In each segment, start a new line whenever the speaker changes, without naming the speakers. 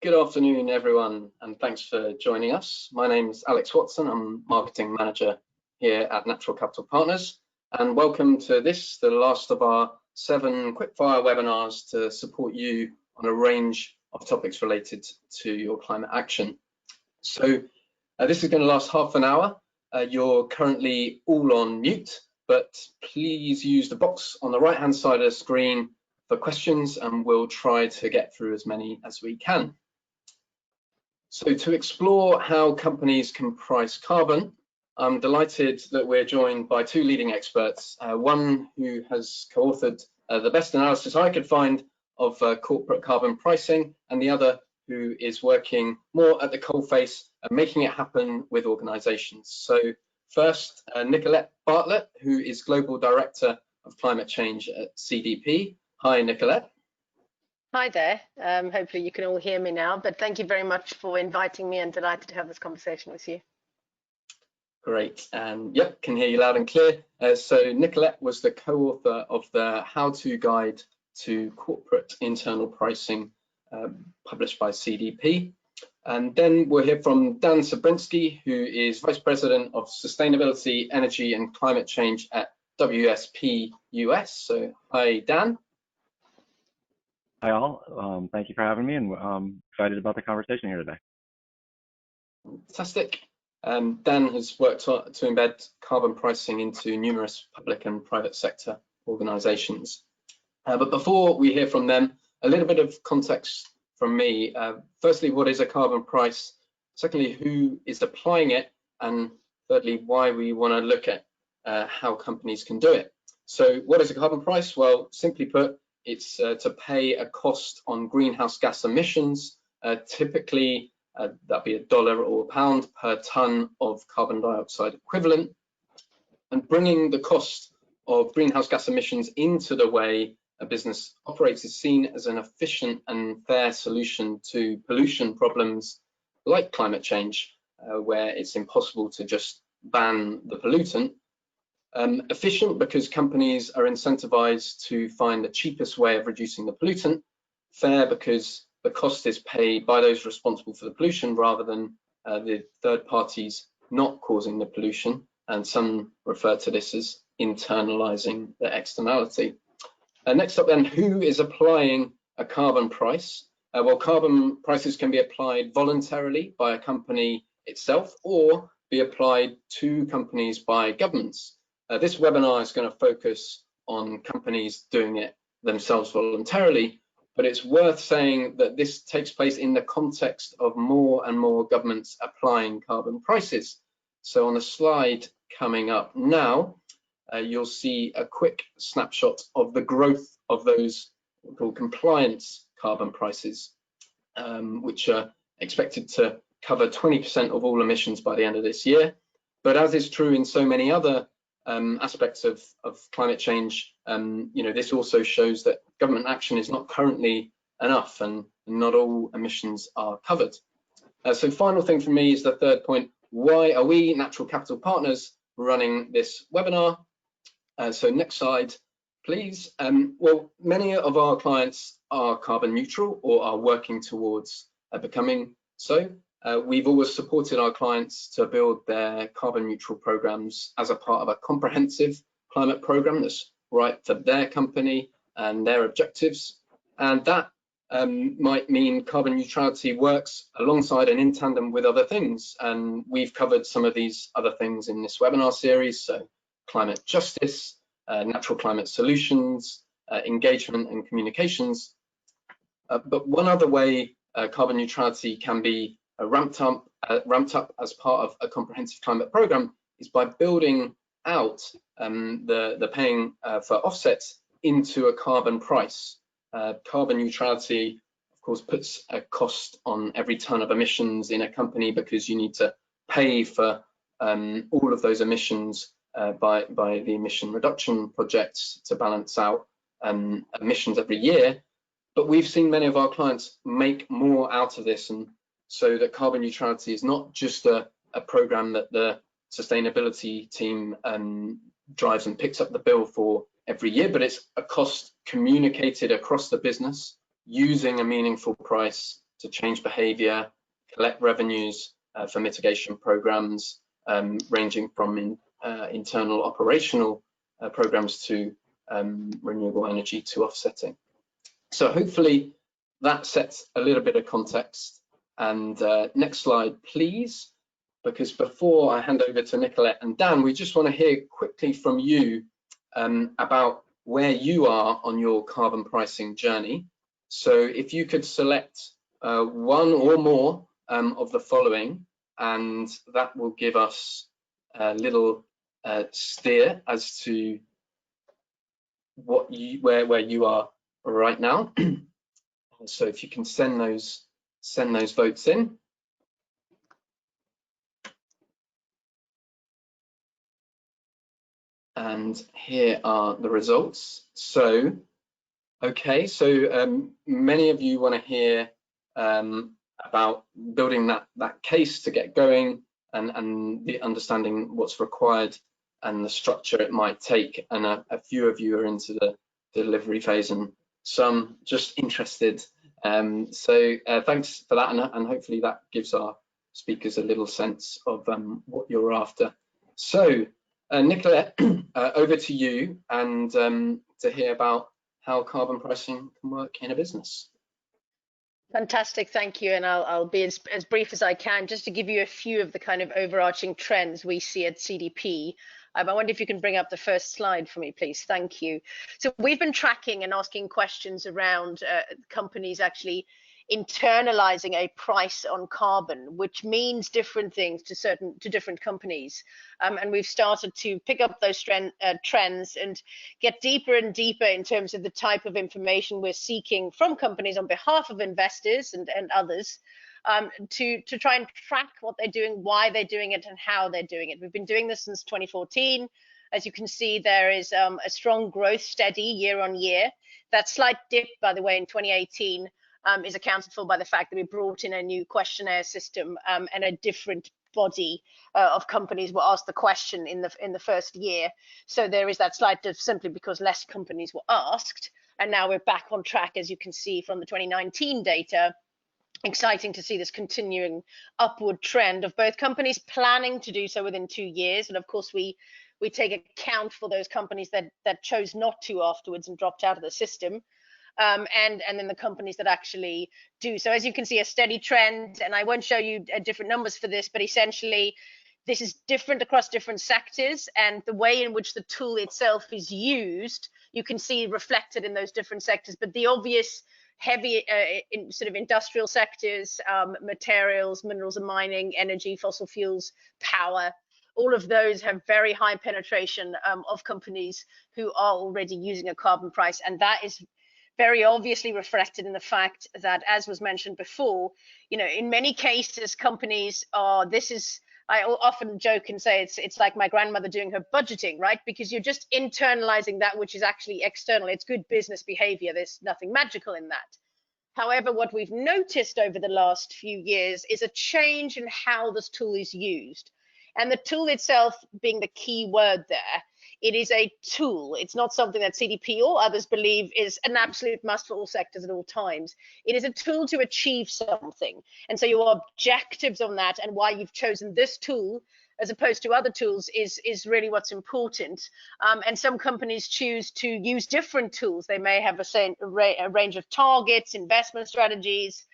Good afternoon, everyone, and thanks for joining us. My name is Alex Watson. I'm Marketing Manager here at Natural Capital Partners, and welcome to the last of our 7 quickfire webinars to support you on a range of topics related to your climate action. So this is going to last half an hour. You're currently all on mute, but please use the box on the right-hand side of the screen for questions, and we'll try to get through as many as we can. So to explore how companies can price carbon, I'm delighted that we're joined by 2 leading experts, one who has co-authored the best analysis I could find of corporate carbon pricing, and the other who is working more at the coalface and making it happen with organisations. So first, Nicolette Bartlett, who is Global Director of Climate Change at CDP. Hi, Nicolette.
Hi there. Hopefully you can all hear me now, but thank you very much for inviting me, and delighted to have this conversation with you.
Great, and yep, can hear you loud and clear. So Nicolette was the co-author of the How-To Guide to Corporate Internal Pricing published by CDP. And then we'll hear from Dan Sobrinski, who is Vice President of Sustainability, Energy and Climate Change at WSP US. So hi, Dan.
Hi all, thank you for having me, and I'm excited about the conversation here today.
Fantastic. Dan has worked to embed carbon pricing into numerous public and private sector organisations. But before we hear from them, a little bit of context from me. Firstly, what is a carbon price? Secondly, who is applying it? And thirdly, why we want to look at how companies can do it. So what is a carbon price? Well, simply put, it's to pay a cost on greenhouse gas emissions. Typically, that'd be $1 or £1 per tonne of carbon dioxide equivalent. And bringing the cost of greenhouse gas emissions into the way a business operates is seen as an efficient and fair solution to pollution problems like climate change, where it's impossible to just ban the pollutant. Efficient because companies are incentivized to find the cheapest way of reducing the pollutant. Fair because the cost is paid by those responsible for the pollution rather than the third parties not causing the pollution. And some refer to this as internalizing the externality. Next up then, who is applying a carbon price? Well, carbon prices can be applied voluntarily by a company itself or be applied to companies by governments. This webinar is going to focus on companies doing it themselves voluntarily, but it's worth saying that this takes place in the context of more and more governments applying carbon prices. So on the slide coming up now, you'll see a quick snapshot of the growth of those called compliance carbon prices, which are expected to cover 20% of all emissions by the end of this year. But as is true in so many other aspects of climate change, this also shows that government action is not currently enough and not all emissions are covered. So final thing for me is the third point. Why are we, Natural Capital Partners, running this webinar? So next slide, please. Well, many of our clients are carbon neutral or are working towards becoming so. We've always supported our clients to build their carbon neutral programs as a part of a comprehensive climate program that's right for their company and their objectives. And that might mean carbon neutrality works alongside and in tandem with other things. And we've covered some of these other things in this webinar series. So climate justice, natural climate solutions, engagement and communications. But one other way carbon neutrality can be ramped up as part of a comprehensive climate program is by building out the paying for offsets into a carbon price. Carbon neutrality, of course, puts a cost on every tonne of emissions in a company because you need to pay for all of those emissions by the emission reduction projects to balance out emissions every year. But we've seen many of our clients make more out of this, and so that carbon neutrality is not just a program that the sustainability team drives and picks up the bill for every year, but it's a cost communicated across the business using a meaningful price to change behaviour, collect revenues for mitigation programs, ranging from internal operational programs to renewable energy to offsetting. So hopefully that sets a little bit of context. And next slide, please, because before I hand over to Nicolette and Dan, we just want to hear quickly from you about where you are on your carbon pricing journey. So if you could select one or more of the following, and that will give us a little steer as to what where you are right now. So if you can send those votes in. And here are the results. So, okay, so many of you want to hear about building that case to get going, and the understanding what's required and the structure it might take. And a few of you are into the delivery phase, and some just interested. So thanks for that, and hopefully that gives our speakers a little sense of what you're after. So Nicolette, over to you, and to hear about how carbon pricing can work in a business.
Fantastic, thank you. And I'll be as brief as I can, just to give you a few of the kind of overarching trends we see at CDP. I wonder if you can bring up the first slide for me, please. Thank you. So we've been tracking and asking questions around companies actually internalizing a price on carbon, which means different things to different companies. And we've started to pick up those trends and get deeper and deeper in terms of the type of information we're seeking from companies on behalf of investors and others, to try and track what they're doing, why they're doing it, and how they're doing it. We've been doing this since 2014. As you can see, there is a strong growth, steady year on year. That slight dip, by the way, in 2018 is accounted for by the fact that we brought in a new questionnaire system, and a different body of companies were asked the question in the first year. So there is that slight dip simply because less companies were asked. And now we're back on track, as you can see from the 2019 data. Exciting to see this continuing upward trend of both companies planning to do so within 2 years, and of course we take account for those companies that chose not to afterwards and dropped out of the system, and then the companies that actually do. So as you can see, a steady trend, and I won't show you different numbers for this, but essentially this is different across different sectors, and the way in which the tool itself is used you can see reflected in those different sectors. But the obvious heavy in sort of industrial sectors, materials, minerals and mining, energy, fossil fuels, power, all of those have very high penetration of companies who are already using a carbon price. And that is very obviously reflected in the fact that, as was mentioned before, you know, in many cases, companies are, I often joke and say it's like my grandmother doing her budgeting, right? Because you're just internalizing that which is actually external. It's good business behavior. There's nothing magical in that. However, what we've noticed over the last few years is a change in how this tool is used. And the tool itself being the key word there, it is a tool. It's not something that CDP or others believe is an absolute must for all sectors at all times. It is a tool to achieve something. And so your objectives on that and why you've chosen this tool as opposed to other tools is really what's important. And some companies choose to use different tools. They may have a range of targets, investment strategies,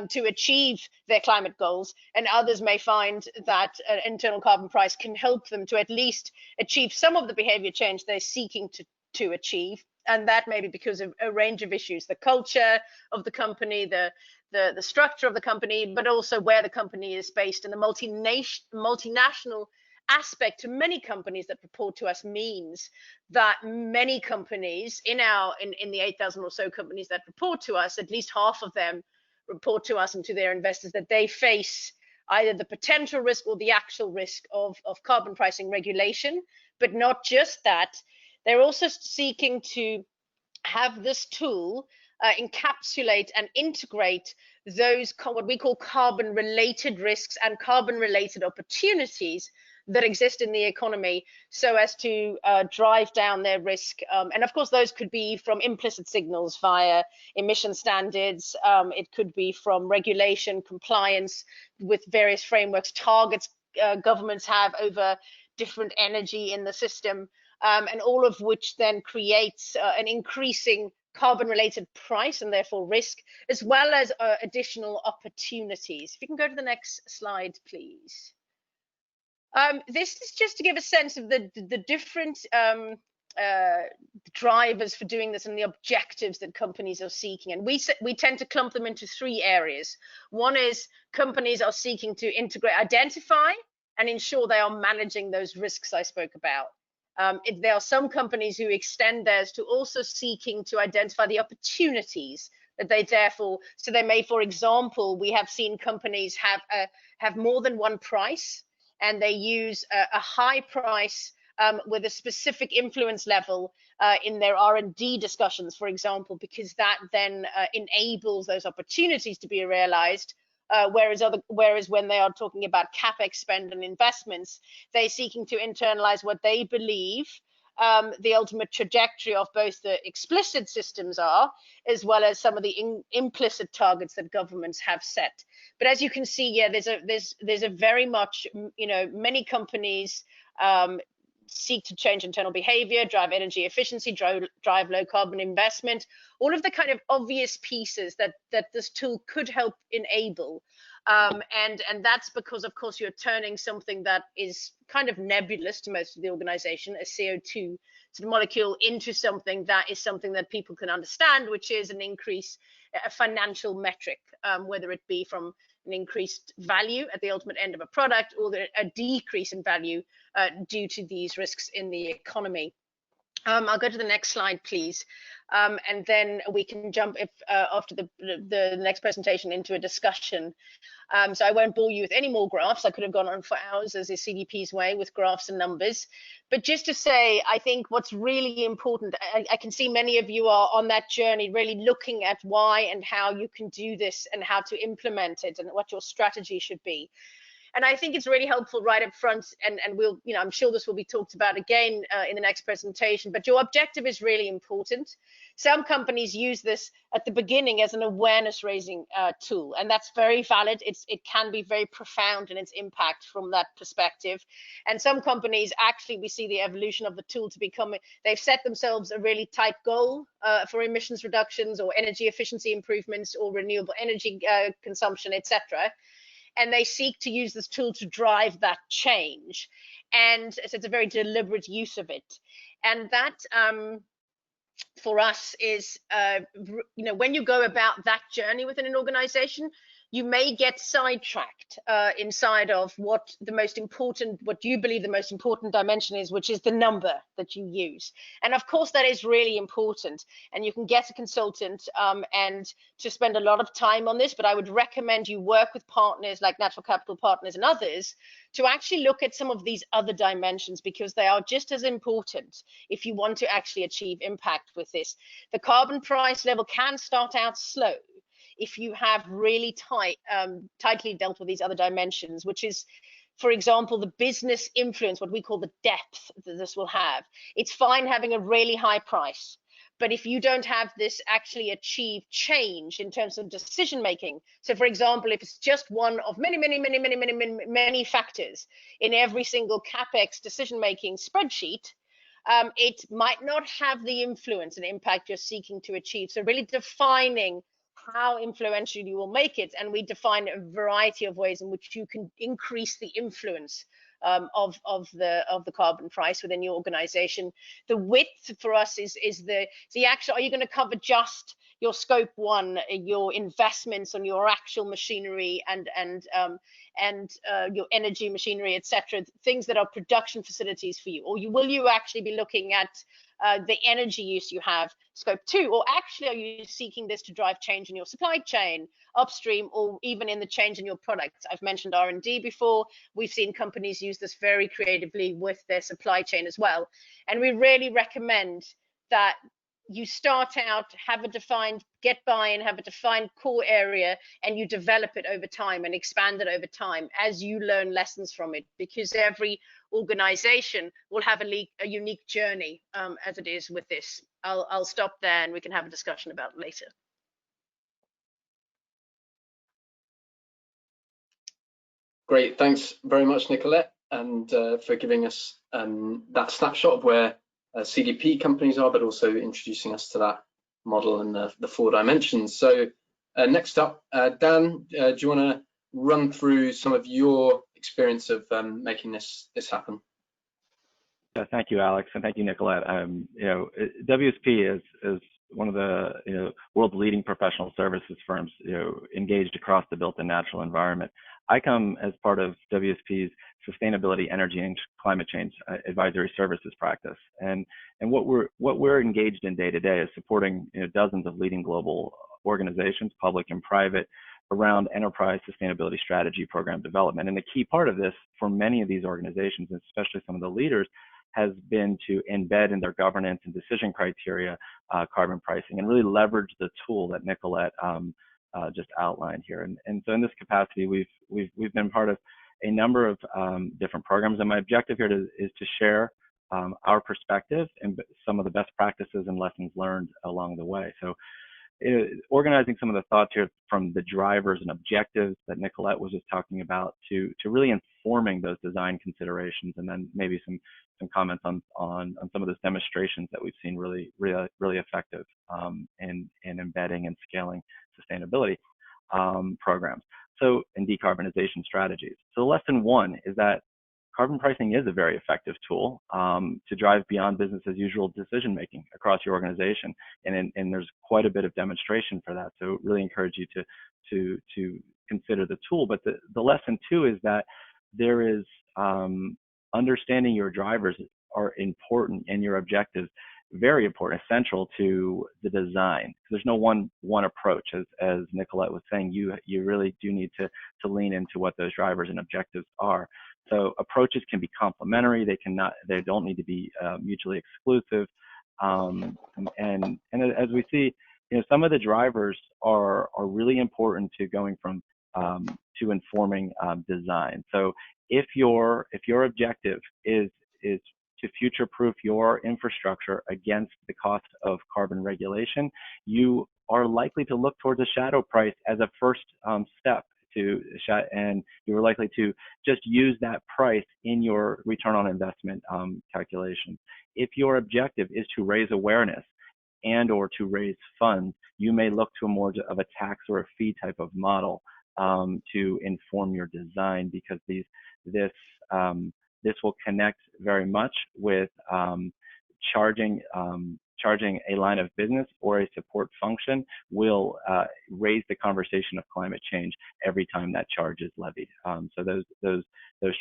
to achieve their climate goals, and others may find that an internal carbon price can help them to at least achieve some of the behavior change they're seeking to achieve. And that may be because of a range of issues: the culture of the company, the structure of the company, but also where the company is based. And the multinational aspect to many companies that report to us means that many companies in the 8,000 or so companies that report to us, at least half of them report to us and to their investors that they face either the potential risk or the actual risk of carbon pricing regulation. But not just that, they're also seeking to have this tool encapsulate and integrate those what we call carbon related risks and carbon related opportunities that exist in the economy so as to drive down their risk. And of course, those could be from implicit signals via emission standards. It could be from regulation, compliance with various frameworks, targets governments have over different energy in the system, and all of which then creates an increasing carbon-related price and therefore risk, as well as additional opportunities. If you can go to the next slide, please. This is just to give a sense of the different drivers for doing this and the objectives that companies are seeking. And we tend to clump them into three areas. One is companies are seeking to integrate, identify, and ensure they are managing those risks I spoke about. There are some companies who extend theirs to also seeking to identify the opportunities that they therefore, so they may, for example, we have seen companies have more than one price, and they use a high price with a specific influence level in their R&D discussions, for example, because that then enables those opportunities to be realized. Whereas when they are talking about capex spend and investments, they're seeking to internalize what they believe the ultimate trajectory of both the explicit systems are, as well as some of the implicit targets that governments have set. But as you can see, yeah, there's a very much, many companies seek to change internal behavior, drive energy efficiency, drive low carbon investment, all of the kind of obvious pieces that this tool could help enable. And that's because, of course, you're turning something that is kind of nebulous to most of the organization, a CO2 molecule, into something that people can understand, which is an increase, a financial metric, whether it be from an increased value at the ultimate end of a product or a decrease in value due to these risks in the economy. I'll go to the next slide, please. And then we can jump after the next presentation into a discussion. So I won't bore you with any more graphs. I could have gone on for hours, as is CDP's way, with graphs and numbers. But just to say, I think what's really important, I can see many of you are on that journey, really looking at why and how you can do this and how to implement it and what your strategy should be. And I think it's really helpful right up front, and we'll, I'm sure this will be talked about again in the next presentation, but your objective is really important. Some companies use this at the beginning as an awareness raising tool, and that's very valid. It can be very profound in its impact from that perspective. And some companies, actually, we see the evolution of the tool to become, they've set themselves a really tight goal for emissions reductions or energy efficiency improvements or renewable energy consumption, etc. And they seek to use this tool to drive that change. And so it's a very deliberate use of it. And that, for us, is, when you go about that journey within an organization, you may get sidetracked inside of what you believe the most important dimension is, which is the number that you use. And of course, that is really important. And you can get a consultant and to spend a lot of time on this, but I would recommend you work with partners like Natural Capital Partners and others to actually look at some of these other dimensions, because they are just as important if you want to actually achieve impact with this. The carbon price level can start out slow if you have really tightly dealt with these other dimensions, which is, for example, the business influence, what we call the depth that this will have. It's fine having a really high price, but if you don't have this actually achieve change in terms of decision making, so for example, if it's just one of many factors in every single capex decision making spreadsheet, it might not have the influence and impact you're seeking to achieve. So really defining how influential you will make it, and we define a variety of ways in which you can increase the influence of the carbon price within your organization. The width for us is the actual, are you going to cover just your scope 1, your investments on your actual machinery and your energy machinery, etc., things that are production facilities for you, or will you actually be looking at the energy use you have, scope 2, or actually are you seeking this to drive change in your supply chain upstream, or even in the change in your products? I've mentioned R&D before. We've seen companies use this very creatively with their supply chain as well. And we really recommend that you start out, have a defined, get buy-in, have a defined core area, and you develop it over time and expand it over time as you learn lessons from it, because every organization will have a unique journey, as it is with this. I'll stop there and we can have a discussion about it later.
Great, thanks very much, Nicolette, and for giving us that snapshot of where CDP companies are, but also introducing us to that model and the 4 dimensions. So next up, Dan, do you want to run through some of your experience of making this happen?
Yeah, thank you, Alex, and thank you, Nicolette. WSP is one of the world's leading professional services firms engaged across the built and natural environment. I come as part of WSP's sustainability, energy, and climate change advisory services practice, and what we're engaged in day to day is supporting dozens of leading global organizations, public and private, around enterprise sustainability strategy program development. And the key part of this for many of these organizations, and especially some of the leaders, has been to embed in their governance and decision criteria carbon pricing and really leverage the tool that Nicolette just outlined here. And so in this capacity, we've been part of a number of different programs, and my objective here is to share our perspective and some of the best practices and lessons learned along the way. So organizing some of the thoughts here from the drivers and objectives that Nicolette was just talking about to really informing those design considerations, and then maybe some comments on some of those demonstrations that we've seen really effective in embedding and scaling sustainability programs. So, in decarbonization strategies. So lesson 1 is that carbon pricing is a very effective tool to drive beyond business as usual decision making across your organization, and there's quite a bit of demonstration for that. So really encourage you to consider the tool. But the lesson 2 is that there is understanding your drivers are important and your objectives very important, essential to the design. There's no one approach, as Nicolette was saying. You really do need to lean into what those drivers and objectives are. So approaches can be complementary. They don't need to be mutually exclusive. And as we see, some of the drivers are really important to going from to informing design. So if your objective is to future-proof your infrastructure against the cost of carbon regulation, you are likely to look towards a shadow price as a first step and you're likely to just use that price in your return on investment calculation. If your objective is to raise awareness and or to raise funds, you may look to a more of a tax or a fee type of model to inform your design, because this will connect very much with charging a line of business or a support function will raise the conversation of climate change every time that charge is levied. So those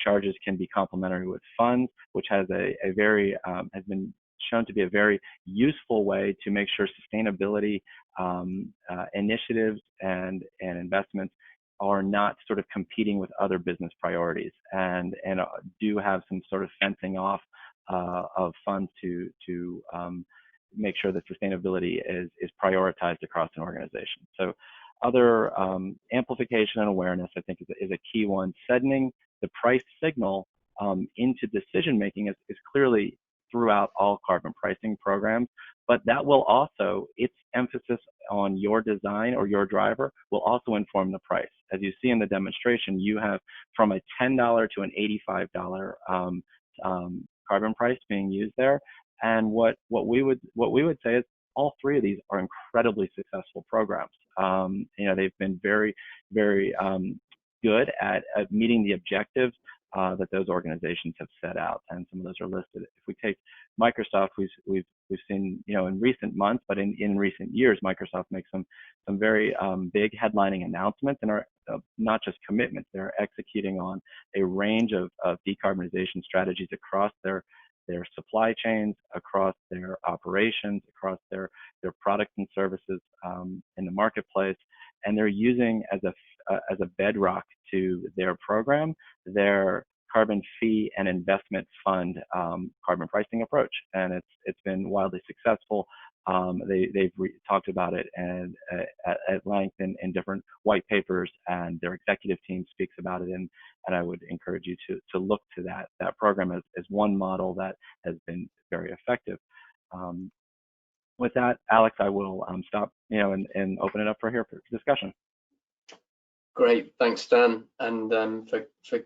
charges can be complementary with funds, which has has been shown to be a very useful way to make sure sustainability initiatives and investments are not sort of competing with other business priorities, and do have some sort of fencing off of funds to make sure that sustainability is prioritized across an organization. So other amplification and awareness, I think, is a key one. Sending the price signal into decision making is clearly throughout all carbon pricing programs, but that will also, its emphasis on your design or your driver will also inform the price. As you see in the demonstration, you have from a $10 to an $85 carbon price being used there. And what we would say is all 3 of these are incredibly successful programs. They've been very, very good at meeting the objectives that those organizations have set out, and some of those are listed. If we take Microsoft, we've seen, in recent months, but in recent years, Microsoft makes some very big headlining announcements, and are not just commitments. They're executing on a range of decarbonization strategies across their supply chains, across their operations, across their products and services in the marketplace, and they're using as a bedrock to their program their carbon fee and investment fund carbon pricing approach, and it's been wildly successful. They've talked about it and at length in different white papers, and their executive team speaks about it. And I would encourage you to look to that program as one model that has been very effective. With that, Alex, I will stop, and open it up for discussion.
Great, thanks, Dan, and for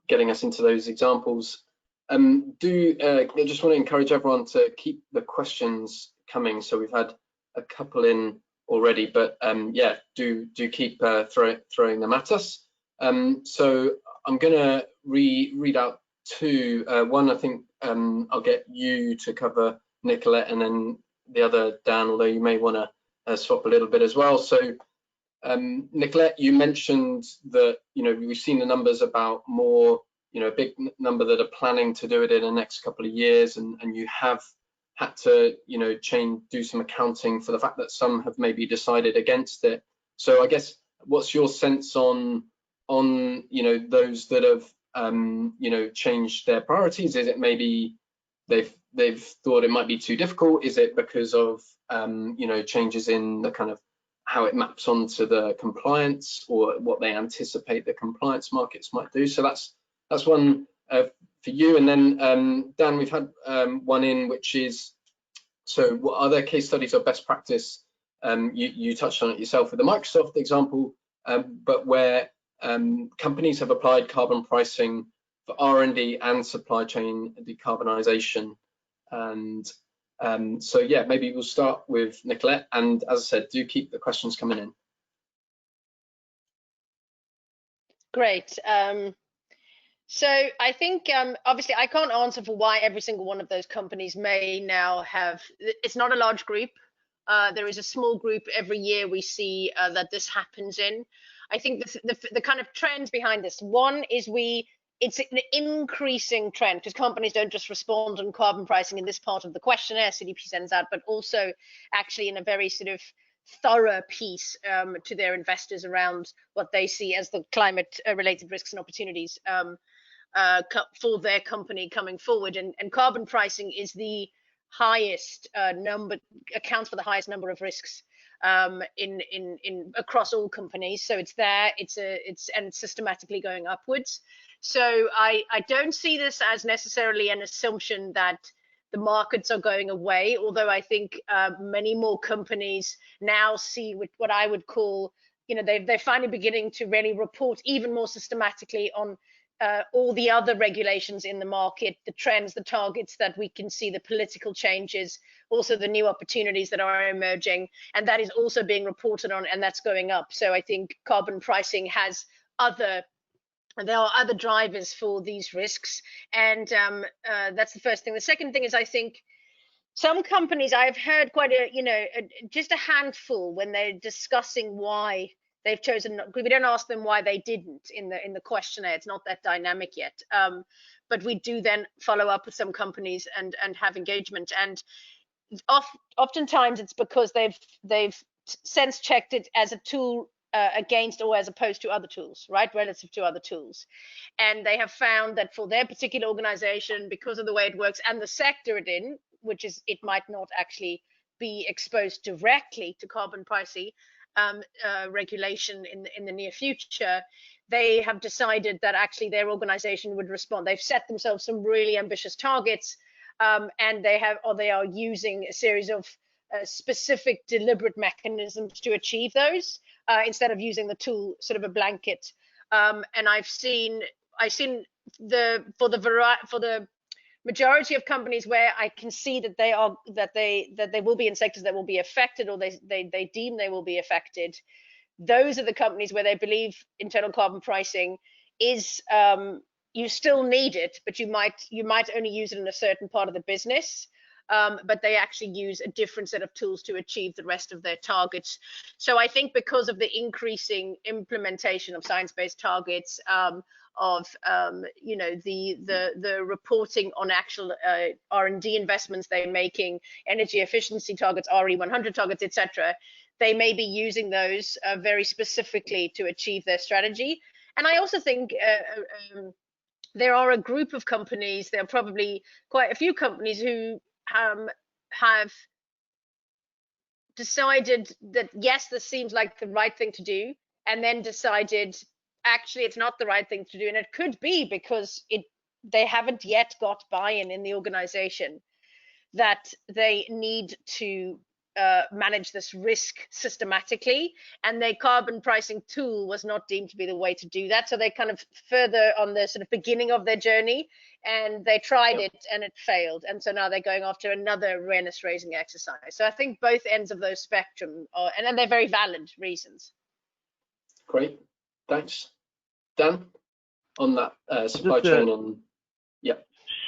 getting us into those examples. I just want to encourage everyone to keep the questions coming. So we've had a couple in already, but yeah, do keep throwing them at us. So I'm going to read out two. One, I think I'll get you to cover, Nicolette, and then the other, Dan, although you may want to swap a little bit as well. So Nicolette, you mentioned that we've seen the numbers about more, a big number that are planning to do it in the next couple of years, and you have had to do some accounting for the fact that some have maybe decided against it. So I guess, what's your sense on those that have changed their priorities? Is it maybe they've thought it might be too difficult? Is it because of changes in the kind of how it maps onto the compliance, or what they anticipate the compliance markets might do? So that's one for you. And then Dan, we've had one in, which is, so what other case studies of best practice? You touched on it yourself with the Microsoft example, but where companies have applied carbon pricing for R&D and supply chain decarbonisation. And so yeah, maybe we'll start with Nicolette, and as I said, do keep the questions coming in.
Great. So I think obviously I can't answer for why every single one of those companies may now have, it's not a large group. There is a small group every year we see that this happens in. I think the kind of trends behind this, one is it's an increasing trend, because companies don't just respond on carbon pricing in this part of the questionnaire CDP sends out, but also actually in a very sort of thorough piece to their investors around what they see as the climate related risks and opportunities for their company coming forward. And carbon pricing is the highest accounts for the highest number of risks in across all companies. So it's there, and systematically going upwards. So I don't see this as necessarily an assumption that the markets are going away, although I think many more companies now see what I would call, they're finally beginning to really report even more systematically on all the other regulations in the market, the trends, the targets that we can see, the political changes, also the new opportunities that are emerging, and that is also being reported on, and that's going up. So I think carbon pricing has there are other drivers for these risks, and that's the first thing. The second thing is, I think some companies, I've heard quite just a handful when they're discussing why they've chosen, we don't ask them why they didn't in the questionnaire. It's not that dynamic yet, but we do then follow up with some companies and have engagement. And oftentimes it's because they've sense checked it as a tool against or as opposed to other tools, right, relative to other tools. And they have found that for their particular organization, because of the way it works and the sector it's in, which is, it might not actually be exposed directly to carbon pricing regulation in the near future, they have decided that actually their organization would respond. They've set themselves some really ambitious targets, and they are using a series of specific deliberate mechanisms to achieve those, instead of using the tool sort of a blanket. And I've seen for the majority of companies where I can see that they will be in sectors that will be affected, or they deem they will be affected. Those are the companies where they believe internal carbon pricing is, you still need it, but you might only use it in a certain part of the business. But they actually use a different set of tools to achieve the rest of their targets. So I think because of the increasing implementation of science-based targets, of the reporting on actual R&D investments they're making, energy efficiency targets, RE100 targets, etc., they may be using those very specifically to achieve their strategy. And I also think there are a group of companies, there are probably quite a few companies who have decided that, yes, this seems like the right thing to do, and then decided, actually, it's not the right thing to do. And it could be because they haven't yet got buy-in in the organization that they need to manage this risk systematically, and their carbon pricing tool was not deemed to be the way to do that. So they kind of further on the sort of beginning of their journey, and they tried it and it failed. And so now they're going after another awareness raising exercise. So I think both ends of those spectrum are, and then they're very valid reasons.
Great, thanks. Dan, on that supply chain and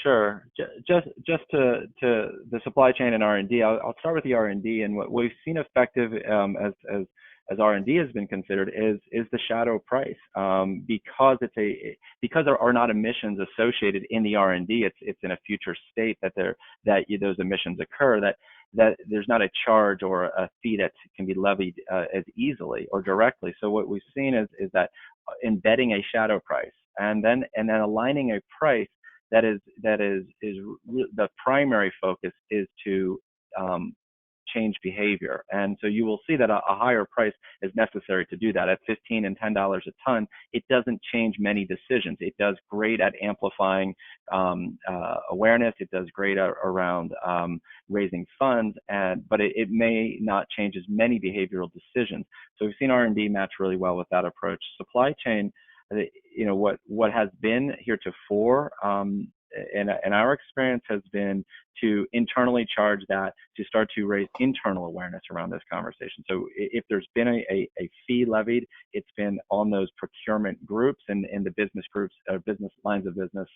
Sure. Just to the supply chain and R&D, I'll start with the R&D, and what we've seen effective as R&D has been considered is the shadow price, because there are not emissions associated in the R&D. It's in a future state that those emissions occur, that there's not a charge or a fee that can be levied as easily or directly. So what we've seen is that embedding a shadow price and then aligning a price that is the primary focus is to change behavior. And so you will see that a higher price is necessary to do that. At $15 and $10 a ton, it doesn't change many decisions. It does great at amplifying awareness. It does great around raising funds, but it may not change as many behavioral decisions. So we've seen R&D match really well with that approach. Supply chain, what has been heretofore in our experience has been to internally charge that, to start to raise internal awareness around this conversation. So if there's been a fee levied, it's been on those procurement groups and the business groups, business lines of business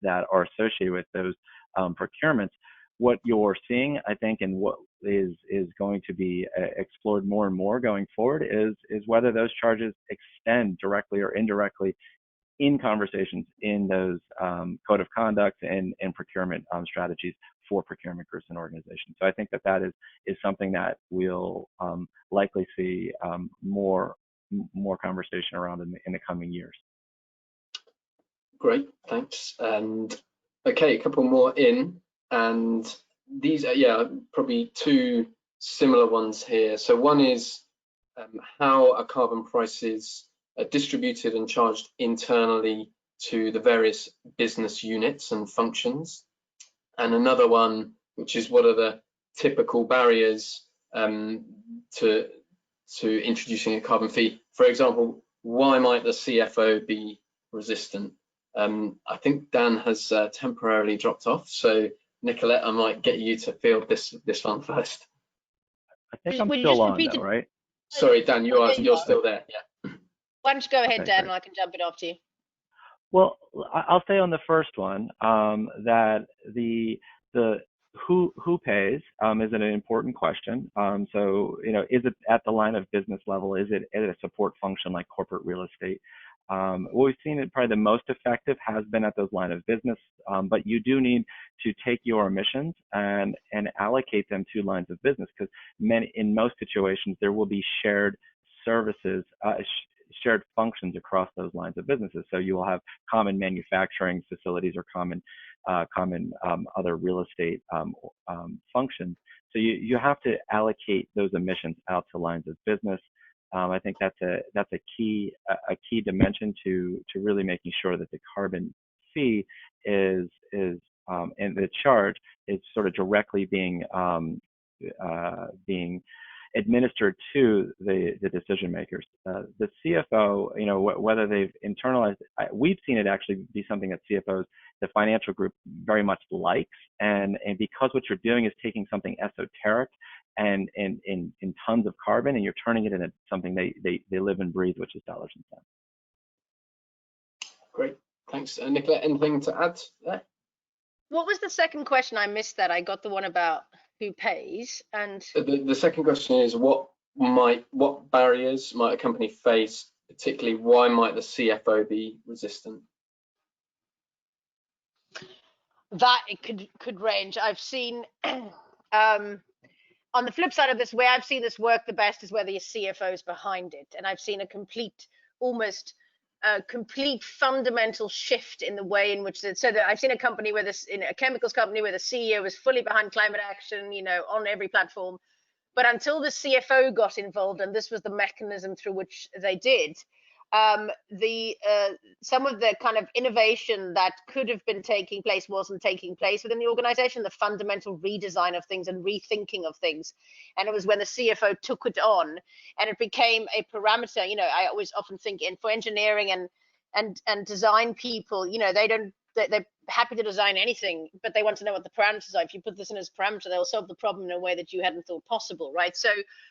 that are associated with those procurements. What you're seeing, I think, and what is going to be explored more and more going forward is whether those charges extend directly or indirectly in conversations in those code of conduct and procurement strategies for procurement groups and organizations. So I think that is something that we'll likely see more conversation around in the coming years.
Great, thanks. And okay, a couple more in, and these are probably two similar ones here. So one is how are carbon prices distributed and charged internally to the various business units and functions, and another one, which is what are the typical barriers to introducing a carbon fee. For example, why might the CFO be resistant? I think Dan has temporarily dropped off, so Nicolette, I might get you to field this one first.
I think I'm still on though, right?
Sorry, Dan, you're still there. Yeah.
Why don't you go ahead,
Okay,
Dan,
great.
and I can jump it off to you.
Well, I'll stay on the first one, that the who pays is an important question. So, is it at the line of business level? Is it at a support function like corporate real estate? What we've seen it probably the most effective has been at those line of business, but you do need to take your emissions and allocate them to lines of business, because in most situations there will be shared services, shared functions across those lines of businesses. So you will have common manufacturing facilities or common other real estate functions. So you have to allocate those emissions out to lines of business. I think that's a key dimension to really making sure that the carbon fee is and the charge is sort of directly being administered to the decision makers. The CFO, whether they've internalized, we've seen it actually be something that CFOs, the financial group, very much likes, and because what you're doing is taking something esoteric and in tons of carbon, and you're turning it into something they live and breathe, which is dollars and cents.
Great, thanks. Nicolette, anything to add there?
What was the second question? I missed that. I got the one about who pays, and
the second question is what barriers might a company face, particularly why might the CFO be resistant?
that it could range. I've seen on the flip side of this, where I've seen this work the best is where the CFO is behind it, and I've seen a complete fundamental shift in the way in which I've seen a company where a chemicals company where the CEO was fully behind climate action, on every platform, But until the CFO got involved, and this was the mechanism through which they did, some of the kind of innovation that could have been taking place wasn't taking place within the organization, the fundamental redesign of things and rethinking of things. And it was when the CFO took it on and it became a parameter. You know, I always often think for engineering and design people, you know, they're happy to design anything, but they want to know what the parameters are. If you put this in as a parameter, they'll solve the problem in a way that you hadn't thought possible, right? So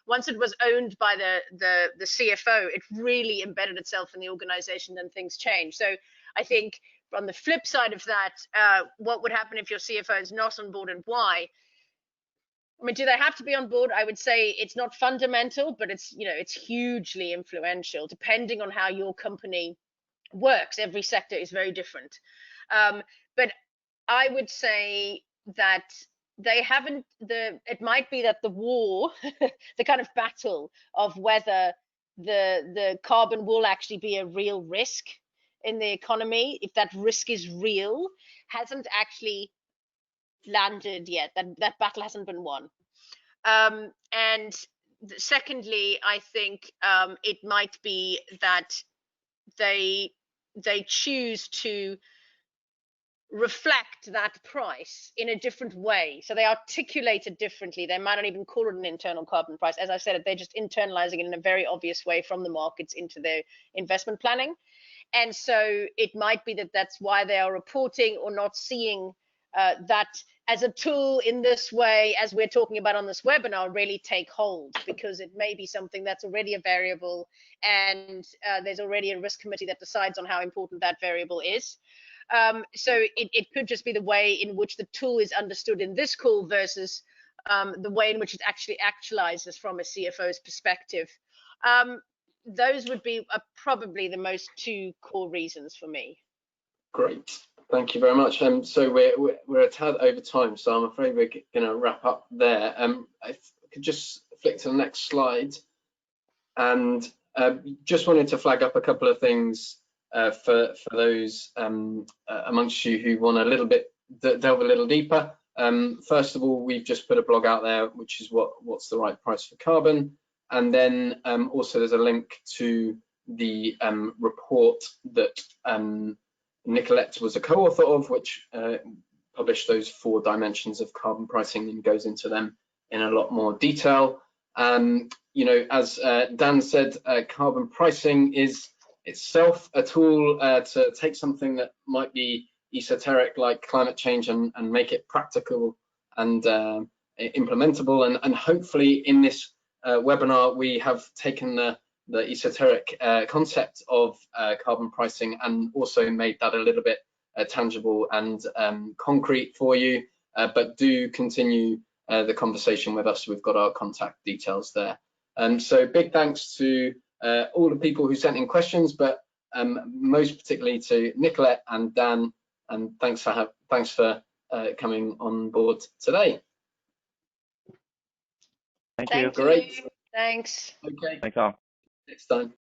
once it was owned by the CFO, it really embedded itself in the organization, and things changed. So I think on the flip side of that, what would happen if your CFO is not on board, and why? I mean, do they have to be on board? I would say it's not fundamental, but it's, you know, it's hugely influential depending on how your company works. Every sector is very different. But I would say that they haven't, it might be that the war, the kind of battle of whether the carbon will actually be a real risk in the economy, if that risk is real, hasn't actually landed yet. That battle hasn't been won. And secondly, I think it might be that they choose to reflect that price in a different way. So they articulate it differently. They might not even call it an internal carbon price. As I said, they're just internalizing it in a very obvious way from the markets into their investment planning. And so it might be that that's why they are reporting or not seeing that as a tool in this way, as we're talking about on this webinar, really take hold, because it may be something that's already a variable, and there's already a risk committee that decides on how important that variable is. So it could just be the way in which the tool is understood in this call versus the way in which it actually actualizes from a CFO's perspective. Those would be probably the most two core reasons for me.
Great, thank you very much. So we're a tad over time, so I'm afraid we're going to wrap up there. I could just flick to the next slide, and just wanted to flag up a couple of things for those amongst you who want a little bit delve a little deeper. First of all, we've just put a blog out there, which is what's the right price for carbon, and then also there's a link to the report that Nicolette was a co-author of, which published those 4 dimensions of carbon pricing and goes into them in a lot more detail. You know, as Dan said, carbon pricing is itself a tool to take something that might be esoteric like climate change and make it practical and implementable. And hopefully in this webinar we have taken the esoteric concept of carbon pricing and also made that a little bit tangible and concrete for you, but do continue the conversation with us. We've got our contact details there. So big thanks to all the people who sent in questions, but most particularly to Nicolette and Dan, and thanks for coming on board today.
Thank you.
Great.
Thanks.
Okay.
Thanks all.
Next time.